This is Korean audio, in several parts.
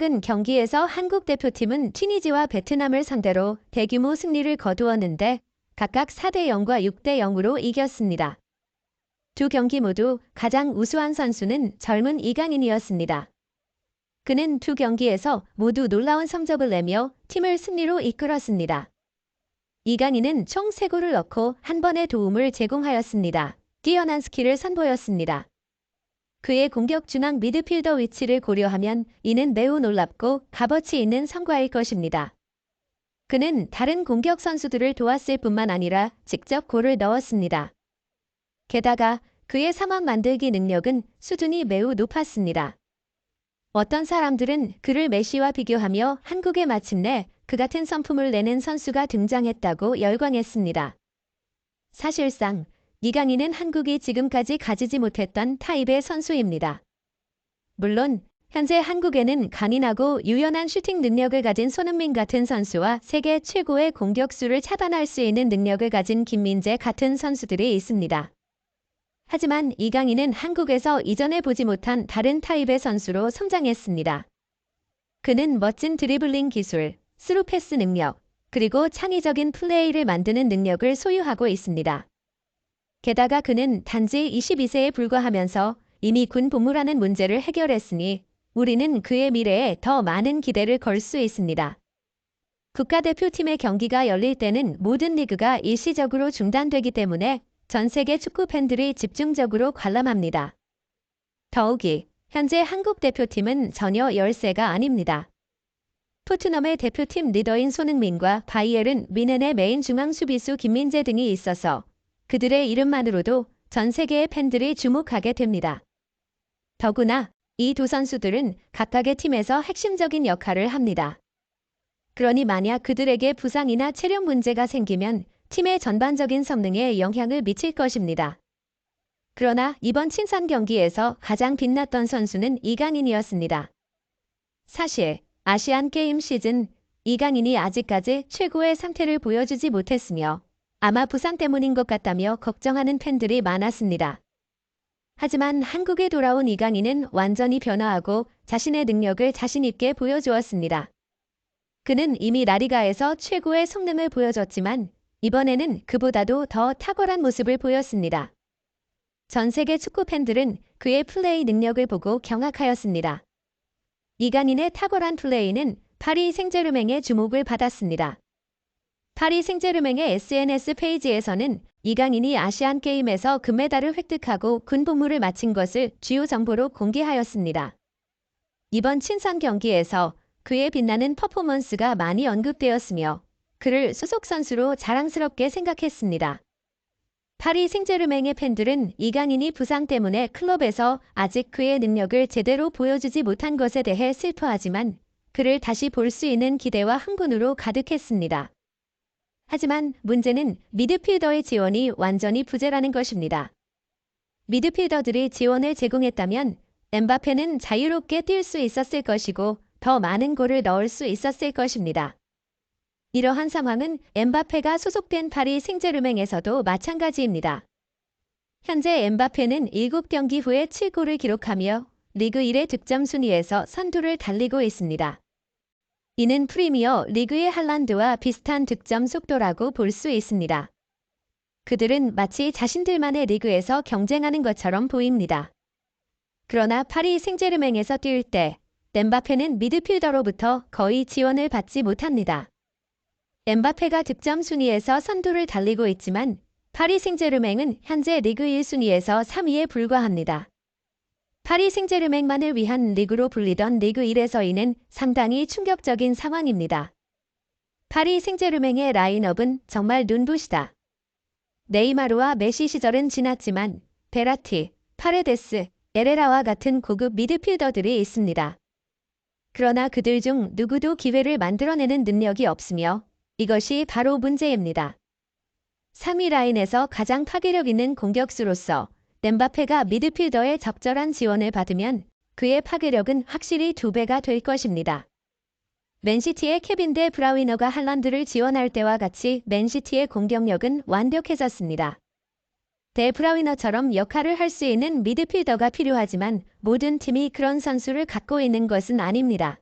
최근 경기에서 한국 대표팀은 튀니지와 베트남을 상대로 대규모 승리를 거두었는데 각각 4대 0과 6대 0으로 이겼습니다. 두 경기 모두 가장 우수한 선수는 젊은 이강인이었습니다. 그는 두 경기에서 모두 놀라운 성적을 내며 팀을 승리로 이끌었습니다. 이강인은 총 3골을 넣고 한 번의 도움을 제공하였습니다. 뛰어난 스킬을 선보였습니다. 그의 공격 중앙 미드필더 위치를 고려하면 이는 매우 놀랍고 값어치 있는 성과일 것입니다. 그는 다른 공격 선수들을 도왔을 뿐만 아니라 직접 골을 넣었습니다. 게다가 그의 상황 만들기 능력은 수준이 매우 높았습니다. 어떤 사람들은 그를 메시와 비교하며 한국에 마침내 그 같은 성품을 내는 선수가 등장했다고 열광했습니다. 사실상 이강인은 한국이 지금까지 가지지 못했던 타입의 선수입니다. 물론 현재 한국에는 강인하고 유연한 슈팅 능력을 가진 손흥민 같은 선수와 세계 최고의 공격수를 차단할 수 있는 능력을 가진 김민재 같은 선수들이 있습니다. 하지만 이강인은 한국에서 이전에 보지 못한 다른 타입의 선수로 성장했습니다. 그는 멋진 드리블링 기술, 스루 패스 능력, 그리고 창의적인 플레이를 만드는 능력을 소유하고 있습니다. 게다가 그는 단지 22세에 불과하면서 이미 군 복무라는 문제를 해결했으니 우리는 그의 미래에 더 많은 기대를 걸 수 있습니다. 국가대표팀의 경기가 열릴 때는 모든 리그가 일시적으로 중단되기 때문에 전 세계 축구 팬들이 집중적으로 관람합니다. 더욱이 현재 한국 대표팀은 전혀 열세가 아닙니다. 토트넘의 대표팀 리더인 손흥민과 바이에른 뮌헨의 메인 중앙 수비수 김민재 등이 있어서 그들의 이름만으로도 전 세계의 팬들이 주목하게 됩니다. 더구나 이 두 선수들은 각각의 팀에서 핵심적인 역할을 합니다. 그러니 만약 그들에게 부상이나 체력 문제가 생기면 팀의 전반적인 성능에 영향을 미칠 것입니다. 그러나 이번 친선 경기에서 가장 빛났던 선수는 이강인이었습니다. 사실 아시안 게임 시즌 이강인이 아직까지 최고의 상태를 보여주지 못했으며 아마 부상 때문인 것 같다며 걱정하는 팬들이 많았습니다. 하지만 한국에 돌아온 이강인은 완전히 변화하고 자신의 능력을 자신있게 보여주었습니다. 그는 이미 라리가에서 최고의 성능을 보여줬지만 이번에는 그보다도 더 탁월한 모습을 보였습니다. 전 세계 축구 팬들은 그의 플레이 능력을 보고 경악하였습니다. 이강인의 탁월한 플레이는 파리 생제르맹의 주목을 받았습니다. 파리 생제르맹의 SNS 페이지에서는 이강인이 아시안게임에서 금메달을 획득하고 군 복무를 마친 것을 주요 정보로 공개하였습니다. 이번 친선 경기에서 그의 빛나는 퍼포먼스가 많이 언급되었으며 그를 소속 선수로 자랑스럽게 생각했습니다. 파리 생제르맹의 팬들은 이강인이 부상 때문에 클럽에서 아직 그의 능력을 제대로 보여주지 못한 것에 대해 슬퍼하지만 그를 다시 볼 수 있는 기대와 흥분으로 가득했습니다. 하지만 문제는 미드필더의 지원이 완전히 부재라는 것입니다. 미드필더들이 지원을 제공했다면 엠바페는 자유롭게 뛸 수 있었을 것이고 더 많은 골을 넣을 수 있었을 것입니다. 이러한 상황은 엠바페가 소속된 파리 생제르맹에서도 마찬가지입니다. 현재 엠바페는 7경기 후에 7골을 기록하며 리그 1의 득점 순위에서 선두를 달리고 있습니다. 이는 프리미어 리그의 할란드와 비슷한 득점 속도라고 볼 수 있습니다. 그들은 마치 자신들만의 리그에서 경쟁하는 것처럼 보입니다. 그러나 파리 생제르맹에서 뛸 때 엠바페는 미드필더로부터 거의 지원을 받지 못합니다. 엠바페가 득점 순위에서 선두를 달리고 있지만 파리 생제르맹은 현재 리그 1순위에서 3위에 불과합니다. 파리 생제르맹만을 위한 리그로 불리던 리그 1에서 이는 상당히 충격적인 상황입니다. 파리 생제르맹의 라인업은 정말 눈부시다. 네이마르와 메시 시절은 지났지만 베라티, 파레데스, 에레라와 같은 고급 미드필더들이 있습니다. 그러나 그들 중 누구도 기회를 만들어내는 능력이 없으며 이것이 바로 문제입니다. 3위 라인에서 가장 파괴력 있는 공격수로서 엠바페가 미드필더의 적절한 지원을 받으면 그의 파괴력은 확실히 2배가 될 것입니다. 맨시티의 케빈 데 브라위너가 할란드를 지원할 때와 같이 맨시티의 공격력은 완벽해졌습니다. 데 브라위너처럼 역할을 할 수 있는 미드필더가 필요하지만 모든 팀이 그런 선수를 갖고 있는 것은 아닙니다.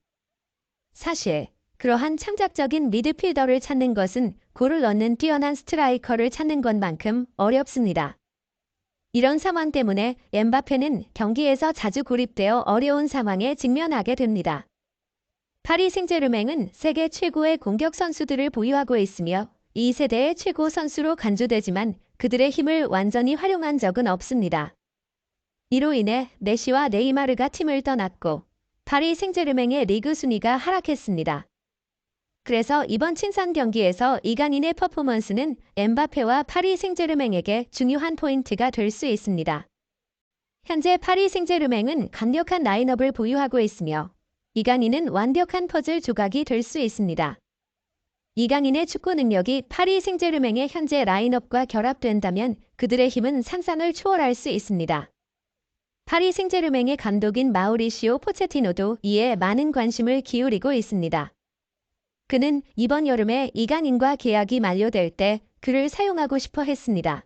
사실 그러한 창작적인 미드필더를 찾는 것은 골을 넣는 뛰어난 스트라이커를 찾는 것만큼 어렵습니다. 이런 상황 때문에 엠바페는 경기에서 자주 고립되어 어려운 상황에 직면하게 됩니다. 파리 생제르맹은 세계 최고의 공격 선수들을 보유하고 있으며 이 세대의 최고 선수로 간주되지만 그들의 힘을 완전히 활용한 적은 없습니다. 이로 인해 메시와 네이마르가 팀을 떠났고 파리 생제르맹의 리그 순위가 하락했습니다. 그래서 이번 친선 경기에서 이강인의 퍼포먼스는 엠바페와 파리 생제르맹에게 중요한 포인트가 될 수 있습니다. 현재 파리 생제르맹은 강력한 라인업을 보유하고 있으며 이강인은 완벽한 퍼즐 조각이 될 수 있습니다. 이강인의 축구 능력이 파리 생제르맹의 현재 라인업과 결합된다면 그들의 힘은 상상을 초월할 수 있습니다. 파리 생제르맹의 감독인 마우리시오 포체티노도 이에 많은 관심을 기울이고 있습니다. 그는 이번 여름에 이강인과 계약이 만료될 때 그를 사용하고 싶어 했습니다.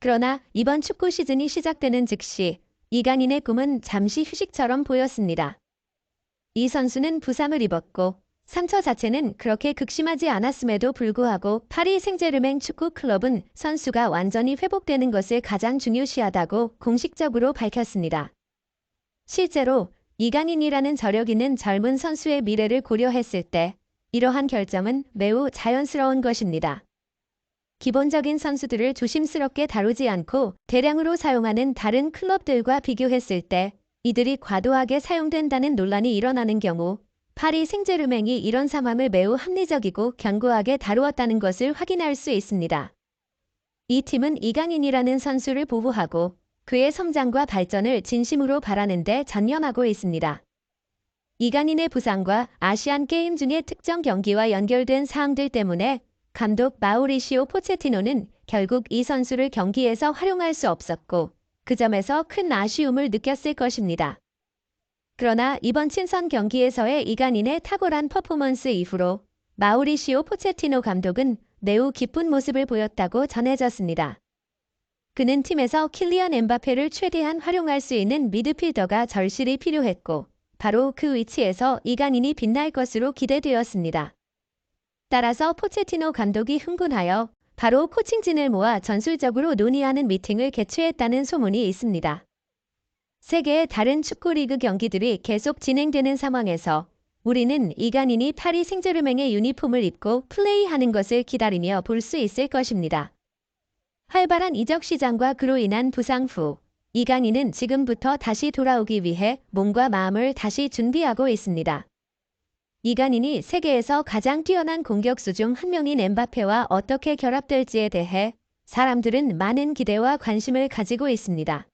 그러나 이번 축구 시즌이 시작되는 즉시 이강인의 꿈은 잠시 휴식처럼 보였습니다. 이 선수는 부상을 입었고 상처 자체는 그렇게 극심하지 않았음에도 불구하고 파리 생제르맹 축구 클럽은 선수가 완전히 회복되는 것을 가장 중요시하다고 공식적으로 밝혔습니다. 실제로 이강인이라는 저력 있는 젊은 선수의 미래를 고려했을 때 이러한 결정은 매우 자연스러운 것입니다. 기본적인 선수들을 조심스럽게 다루지 않고 대량으로 사용하는 다른 클럽들과 비교했을 때 이들이 과도하게 사용된다는 논란이 일어나는 경우 파리 생제르맹이 이런 상황을 매우 합리적이고 견고하게 다루었다는 것을 확인할 수 있습니다. 이 팀은 이강인이라는 선수를 보호하고 그의 성장과 발전을 진심으로 바라는 데 전념하고 있습니다. 이강인의 부상과 아시안 게임 중의 특정 경기와 연결된 사항들 때문에 감독 마우리시오 포체티노는 결국 이 선수를 경기에서 활용할 수 없었고 그 점에서 큰 아쉬움을 느꼈을 것입니다. 그러나 이번 친선 경기에서의 이강인의 탁월한 퍼포먼스 이후로 마우리시오 포체티노 감독은 매우 기쁜 모습을 보였다고 전해졌습니다. 그는 팀에서 킬리안 엠바페를 최대한 활용할 수 있는 미드필더가 절실히 필요했고 바로 그 위치에서 이강인이 빛날 것으로 기대되었습니다. 따라서 포체티노 감독이 흥분하여 바로 코칭진을 모아 전술적으로 논의하는 미팅을 개최했다는 소문이 있습니다. 세계의 다른 축구 리그 경기들이 계속 진행되는 상황에서 우리는 이강인이 파리 생제르맹의 유니폼을 입고 플레이하는 것을 기다리며 볼 수 있을 것입니다. 활발한 이적 시장과 그로 인한 부상 후 이강인은 지금부터 다시 돌아오기 위해 몸과 마음을 다시 준비하고 있습니다. 이강인이 세계에서 가장 뛰어난 공격수 중 한 명인 엠바페와 어떻게 결합될지에 대해 사람들은 많은 기대와 관심을 가지고 있습니다.